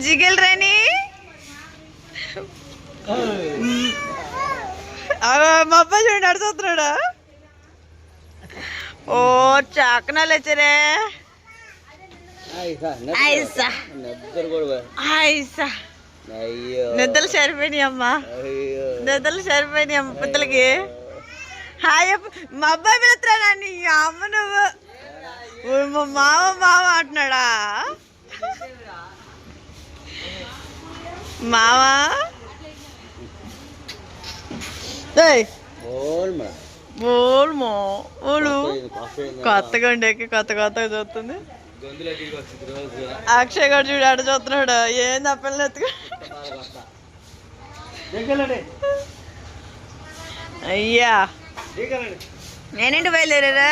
జిగల్ రాని మా అబ్బాయి చూడండి అడుగుతున్నాడా. ఓ చాకనాలు వచ్చారే. నిద్రలు సరిపోయినాయి అమ్మా, నిద్రలు సరిపోయినాయి అమ్మ పిల్లలకి. హాయ్ మా అబ్బాయి పిలుస్తున్నాడా నీ అమ్మ నువ్వు. మా మామ మామ అంటున్నాడా మావా. కొత్తగా ఉండేకి కొత్త కొత్తగా చూస్తుంది. అక్షయ్ గారు చూడు ఆడ చూస్తున్నాడు. ఏంది ఆ పిల్లలు ఎత్తుకు. అయ్యా నేనేంటి బయలుదేరారా.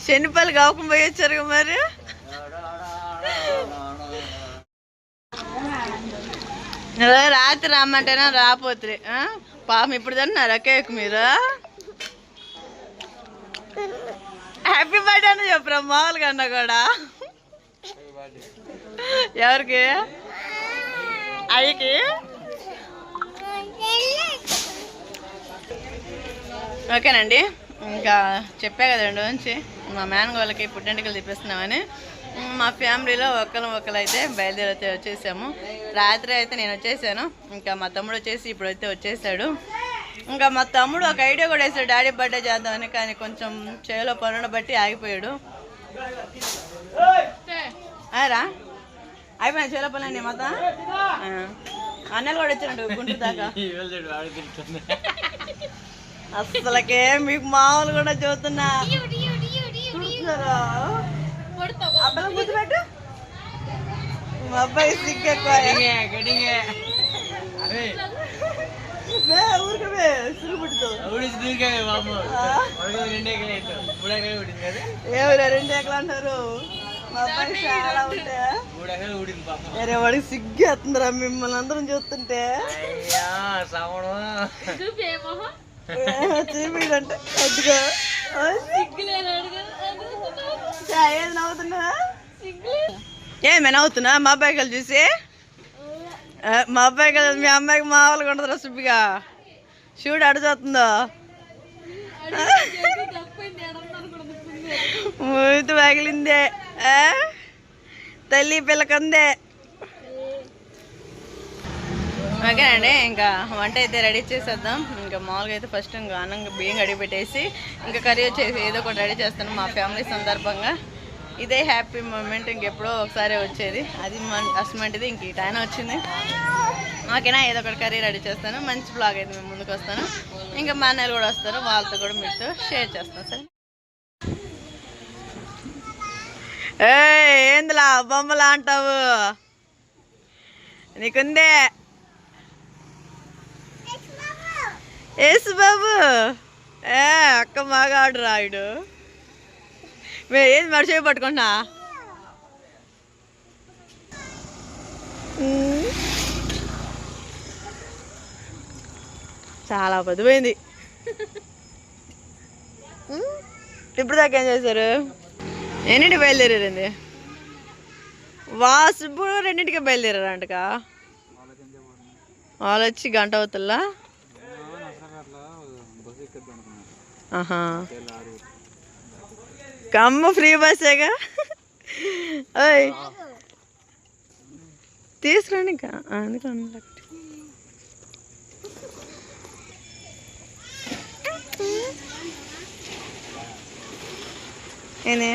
శనిపల్లి కావకుండా పోయి వచ్చారు మరి. రాత్రి రమ్మంటేనా రాపోతురి పాపం. ఇప్పుడు తిన్నారా కేక్ మీరు? హ్యాపీ బర్త్డే అని చెప్పరా మామూలుగా అన్నా కూడా. ఎవరికి? అయ్యకి. ఓకేనండి, ఇంకా చెప్పా కదండి నుంచి మా మేనగోళ్ళకి పుట్టెంటుకలు తిప్పిస్తున్నామని. మా ఫ్యామిలీలో ఒకరు అయితే బయలుదేరి వచ్చేసాము. రాత్రి అయితే నేను వచ్చేసాను, ఇంకా మా తమ్ముడు వచ్చేసి ఇప్పుడైతే వచ్చేసాడు. ఇంకా మా తమ్ముడు ఒక ఐడియా కూడా వేసాడు డాడీ బర్త్డే చేద్దామని, కానీ కొంచెం చేలో పనులను బట్టి ఆగిపోయాడు. రా అయిపోయినా చేలో పనులండి మొత్తం. అన్నలు కూడా వచ్చాడు గుంటూరు దాకా. అసలకే మీకు మామూలు కూడా చూస్తున్నా. అబ్బాయి గుర్తుపెట్టు, మా అబ్బాయి సిగ్గెక్కువ. రెండు ఎకలు అంటారు. మా అబ్బాయి చాలా ఉంటాయా. వేరే వాడికి సిగ్గు వస్తుందిరా మిమ్మల్ని అందరం చూస్తుంటే. చూపిడంటే అదిగా ఏది నవ్వుతున్నా. ఏమే నవ్వుతున్నా మా అబ్బాయి కలిసి చూసి. మా అబ్బాయి కదా మీ అమ్మాయికి మామూలుగా ఉంటుందిరా సుబ్బిగా. చూడు అడుగుతుందో మూతి పగిలిందే తల్లి పిల్లకందే. ఓకేనండి, ఇంకా వంట అయితే రెడీ చేసేద్దాం. ఇంకా మామూలుగా అయితే ఫస్ట్ ఇంకా అన్నం బియ్యం కడిగి పెట్టేసి ఇంకా కర్రీ వచ్చేసి ఏదో ఒకటి రెడీ చేస్తాను మా ఫ్యామిలీ సందర్భంగా. ఇదే హ్యాపీ మూమెంట్, ఇంకెప్పుడో ఒకసారి వచ్చేది. అది అసమంటిది ఇంక ఈ టైం వచ్చింది. ఓకేనా, ఏదో ఒకటి కర్రీ రెడీ చేస్తాను. మంచి బ్లాగ్ అయితే మేము ముందుకు వస్తాను. ఇంకా మా అన్నయ్యలు కూడా వస్తారు, వాళ్ళతో కూడా మీతో షేర్ చేస్తాను. సరే ఏందిలా బొమ్మలా అంటావు? నీకుందే ఏసు బాబు. అక్క మగాడు రాయుడు. ఏది మడిచేయి పట్టుకున్నా. చాలా పొద్దుపోయింది. ఇప్పుడు దాకా ఏం చేశారు? ఎన్నింటికి బయలుదేరారండి? వాసుబు రెండింటికి బయలుదేరారంటకా. వాళ్ళు వచ్చి గంట అవుతుందా? కమ్మ ఫ్రీ బస్సేగా. ఓయ్ తీసుకురండి ఇంకా. అందుకని ఏనే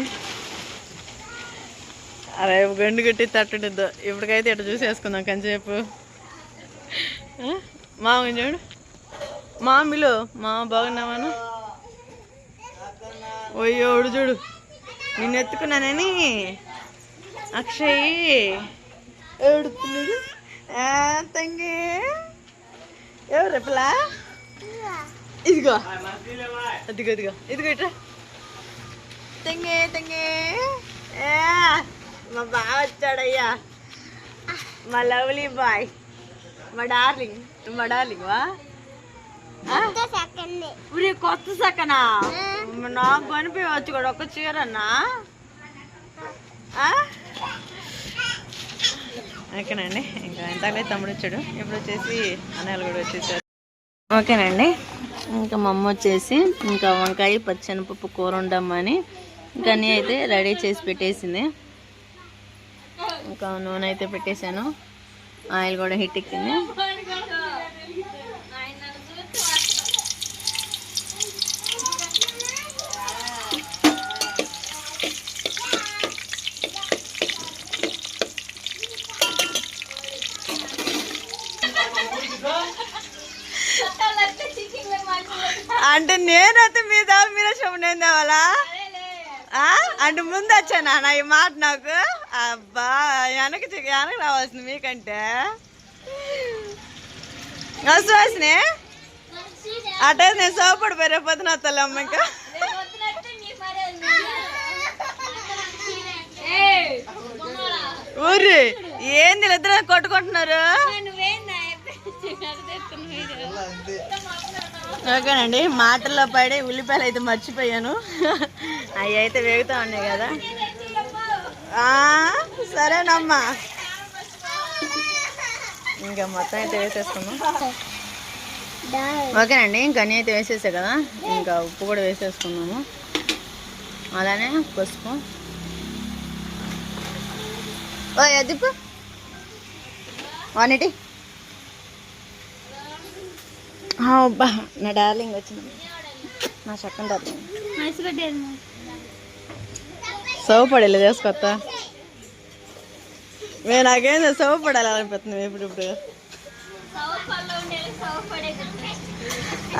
అరే గండు కట్టి తట్టుడిద్దు. ఇప్పటికైతే ఇట్లా చూసేసుకుందాం కంచేపు. మామ చూడు, మామిలు మామ బాగున్నావాను. ఓయోడు చూడు నిన్ను ఎత్తుకున్నానని అక్షయ్ ఏడుతున్నాడు. తంగి ఎవరు రేపలా? ఇదిగో అదిగో ఇదిగో ఇదిగో ఇట్రా. తంగే తంగే మా బావ వచ్చాడయ్యా, మా లవ్లీ బాయ్, మా డార్లింగ్. మా డార్లింగ్ వా ఊరి కొత్త సక్కనా నాకు కనిపించవచ్చు కూడా ఒక్క చీరన్నా ఓకేనండి. ఇంకా ఎంతలే తమ్ముడు వచ్చాడు. ఇప్పుడు వచ్చేసి అన్నయ్యలు కూడా వచ్చేసారు. ఓకేనండి. ఇంకా మా అమ్మ వచ్చేసి ఇంకా వంకాయ పచ్చెనపప్పు కూర ఉండమ్మని ఇంకా అన్నీ అయితే రెడీ చేసి పెట్టేసింది. ఇంకా నూనె అయితే పెట్టేశాను. ఆయిల్ కూడా హిట్ ఎక్కింది. అంటే నేనైతే మీద మీరు నేను తేవాలా అంటే ముందు వచ్చానా నా ఈ మాట నాకు అబ్బా వెనక్కి రావాల్సింది మీకంటే వస్తువాసిని అటే నేను సోపడిపోయి రేపొద్దున వస్తాను అమ్మ. ఇంకా ఊరి ఏంది ఇద్దరు కొట్టుకుంటున్నారు. ఓకేనండి. మాటల్లో పడి ఉల్లిపాయలు అయితే మర్చిపోయాను. అవి అయితే వేగుతా ఉన్నాయి కదా. సరేనమ్మా. ఇంకా మొత్తం అయితే వేసేసుకున్నాం. ఓకేనండి. ఇంకా అన్నీ అయితే వేసేసా కదా. ఇంకా ఉప్పు కూడా వేసేసుకున్నాము. అలానే పసుపు. ఓ ఎదుపు వానిటి. అబ్బా నా డార్లింగ్ వచ్చింది. నా చక్కని డార్లింగ్ సోపడేది చేసుకొత్త. మేము నాకేందో సోపడాలి అనిపిస్తుంది ఇప్పుడు.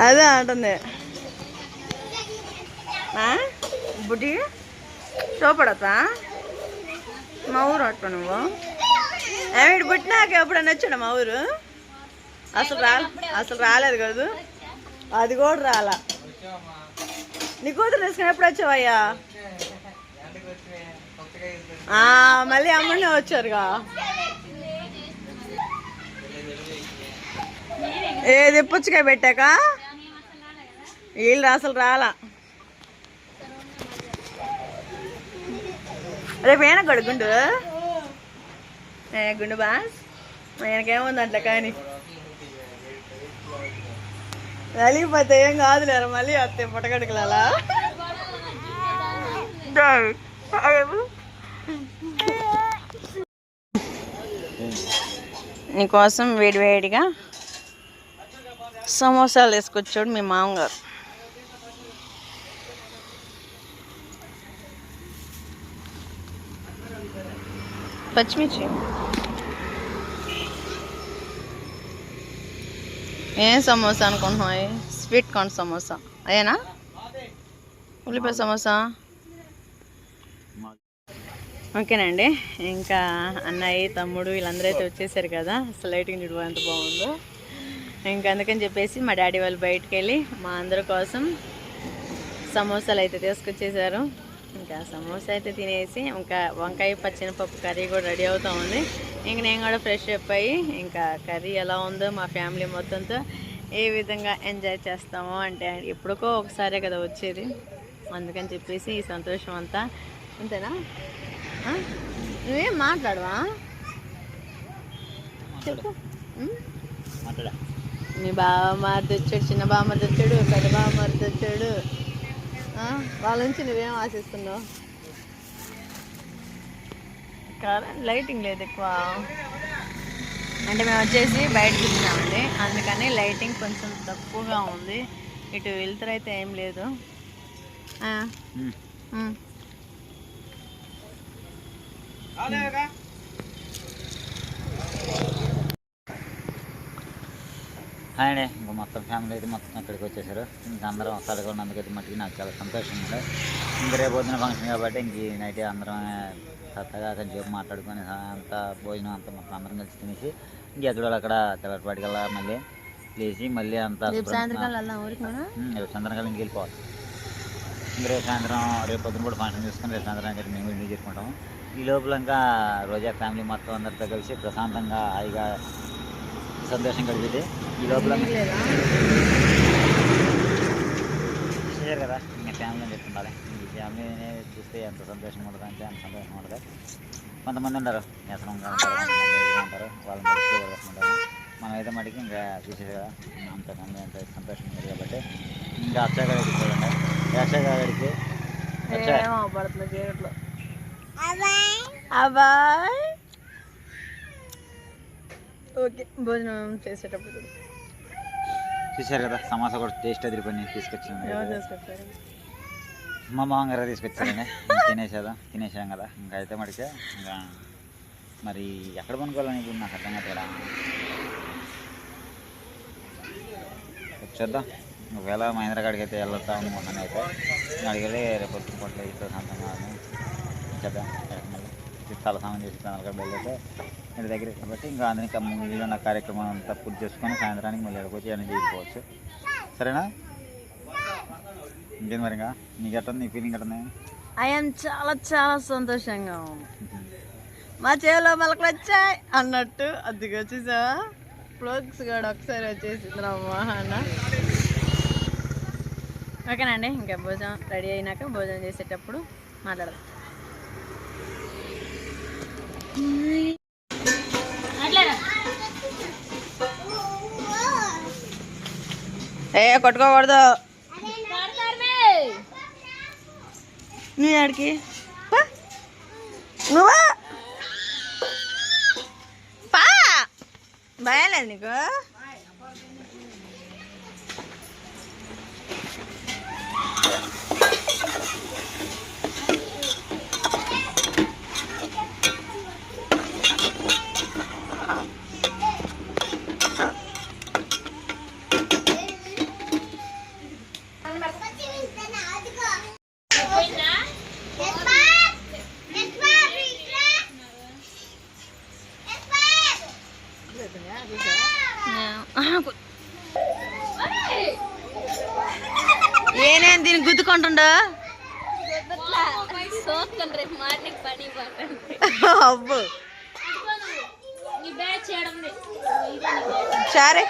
అదే అంటుంది బుడ్డి సోపడతా. మా ఊరు అట్ట నువ్వు ఏమిటి పుట్టినాక ఎప్పుడన్నా వచ్చాడు మా ఊరు? అసలు రాలేదు కదా. అది కూడా రాలా. నీ కూతురు తీసుకుని ఎప్పుడు వచ్చావయ్యా? మళ్ళీ అమ్మనే వచ్చారుగా. ఏది పుచ్చకాయ పెట్టాక వీళ్ళు అసలు రాలా. రేపు ఏనక్కడు గుండు గుండు బాస్ ఆయనకేముంది అట్లా కానీ నలిగిపోతే ఏం కాదులేరు. మళ్ళీ వస్తాయి పుట్టగడుకులా. నీకోసం వేడివేడిగా సమోసాలు వేసుకొచ్చాడు మీ మామగారు. పచ్చిమిర్చి ఏం సమోసా అనుకుంటున్నాయి? స్వీట్ కార్న్ సమోసా అయ్యేనా? ఉల్లిపాయ సమోసా. ఓకేనండి. ఇంకా అన్నయ్య తమ్ముడు వీళ్ళందరూ అయితే వచ్చేసారు కదా. అసలు లైటింగ్ చూడడం ఎంత బాగుందో. ఇంకా అందుకని చెప్పేసి మా డాడీ వాళ్ళు బయటకు వెళ్ళి మా అందరి కోసం సమోసాలు అయితే తీసుకొచ్చేసారు. ఇంకా సమోసా అయితే తినేసి ఇంకా వంకాయ పచ్చెనపప్పు కర్రీ కూడా రెడీ అవుతూ ఉంది. ఇంక నేను కూడా ఫ్రెష్ అప్ అయ్యి ఇంకా కర్రీ ఎలా ఉందో మా ఫ్యామిలీ మొత్తంతో ఏ విధంగా ఎంజాయ్ చేస్తామో అంటే ఎప్పుడుకో ఒకసారే కదా వచ్చేది. అందుకని చెప్పేసి ఈ సంతోషం అంతా అంతేనా. నువ్వేం మాట్లాడవా చెప్పు. మీ బావ మారిది వచ్చాడు, చిన్న బావ మారిది వచ్చాడు, పెద్ద బావ మారిది వచ్చాడు. వాళ్ళ నుంచి నువ్వేం ఆశిస్తున్నావు? కరెంట్ లైటింగ్ లేదు ఎక్కువ. అంటే మేము వచ్చేసి బయటకు వచ్చినామండి, అందుకని లైటింగ్ కొంచెం తక్కువగా ఉంది. ఇటు వెళ్తారు అయితే ఏం లేదు. హాయ్ అండి. ఇంకా మొత్తం ఫ్యామిలీ అయితే మొత్తం ఇక్కడికి వచ్చేసారు. ఇంకా అందరం ఒకసారి ఉన్నందుకైతే మట్టికి నాకు చాలా సంతోషంగా ఉంది. ఇంక రేపు పొద్దున ఫంక్షన్ కాబట్టి ఇంక నైట్ అందరం చక్కగా కొంచెం మాట్లాడుకొని అంతా భోజనం అంతా మొత్తం అందరం కలిసి తినేసి ఇంకెక్కడ అక్కడ తెల్లపాటికల్లా మళ్ళీ లేచి మళ్ళీ అంతా రేపు సాయంత్రం ఇంటికి వెళ్ళిపోవాలి. ఇంక రేపు సాయంత్రం రేపు పొద్దున కూడా ఫంక్షన్ చేసుకొని రేపు సాయంత్రం మేము ఇంటికి చేసుకుంటాము. ఈ లోపల ఇంకా రోజా ఫ్యామిలీ మొత్తం అందరితో కలిసి ప్రశాంతంగా హాయిగా సంతోషం గడిపేది. ఈ లోపల చూసారు కదా మీ ఫ్యామిలీ అని చెప్తుండాలి. ఈ ఫ్యామిలీని చూస్తే ఎంత సంతోషం ఉంటుంది అంటే అంత సంతోషం ఉంటుంది. కొంతమంది ఉంటారు వ్యసనం ఉంటారు, వాళ్ళని మర్చిపోగలుగుతుంటారు. మనం అయితే మటుకి ఇంకా చూసేది కదా అంత ఫ్యామిలీ అంత సంతోషం ఉంది కాబట్టి ఇంకా అక్షయగాడికి చూడండి. అక్షయగాడికి పడుతుంది గేట్లో అబ్బాయ్. ఓకే భోజనం చేసేటప్పుడు చూసారు కదా సమోసా కూడా టేస్ట్ అదిరిపోయి తీసుకొచ్చింది. మా మామగారు తీసుకొచ్చారండి. తినేసాం కదా. ఇంకా అయితే మటుకే ఇంకా మరి ఎక్కడ కొనుక్కోవాలని ఇప్పుడు నాకు అర్థం కదా. వచ్చేద్దాం. ఒకవేళ మహేంద్ర కాడికి అయితే వెళ్తాం అనుకుంటున్నాను. అయితే అడిగి రేపు పొద్దున ఇట్లా సంతంగా వచ్చేద్దాం. మళ్ళీ తలస్నానం చేసి తనలకాడ వెళ్ళైతే ఇంటి దగ్గర కాబట్టి ఇంకా అందుకే వీళ్ళు నా కార్యక్రమం అంతా పూర్తి చేసుకొని సాయంత్రానికి మళ్ళీ ఎక్కడికి వచ్చి చేసుకోవచ్చు. సరేనా? ఇంకేం మరి ఇంకా నీకు ఎట్టుంది? నీ ఫీలింగ్ ఎట్టుంది? ఐఎమ్ చాలా చాలా సంతోషంగా ఉంది. మా చేలో మొలకలు వచ్చాయి అన్నట్టు అదిగా వచ్చేసావా ఫ్లోక్స్ కూడా ఒకసారి వచ్చేసింది అన్న. ఓకేనండి, ఇంకా భోజనం రెడీ అయినాక భోజనం చేసేటప్పుడు మాట్లాడదాం. ఏ కొట్టుకోకూడదు నీ ఆడికి నువ్వా పా భయం లేదు నీకు? ఏనేం దీన్ని గుద్దుకుంటుండ? అబ్బో సరే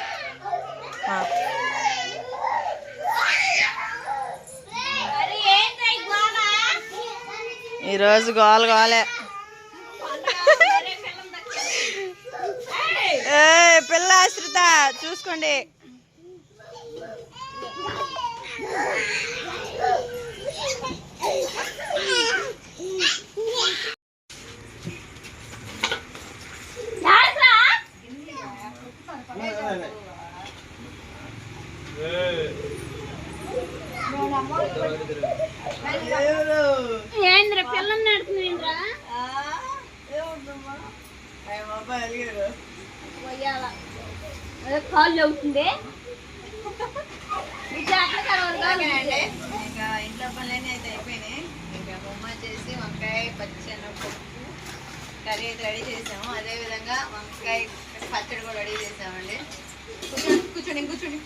ఈరోజు గోల గోలే. పిల్ల ఆశ్రిత చూసుకోండి. ఏంద్ర పిల్లని నడుతుందిరా కాళ్ళు అవుతుంది. ఇంకా ఇంట్లో పనులన్నీ అయితే అయిపోయినాయి. ఇంకా బొమ్మ చేసి వంకాయ పచ్చెనపప్పు కర్రీ అయితే రెడీ చేసాము. అదేవిధంగా వంకాయ పచ్చడి కూడా రెడీ చేసామండి. కూర్చోండి కూర్చోండి కూర్చోండి.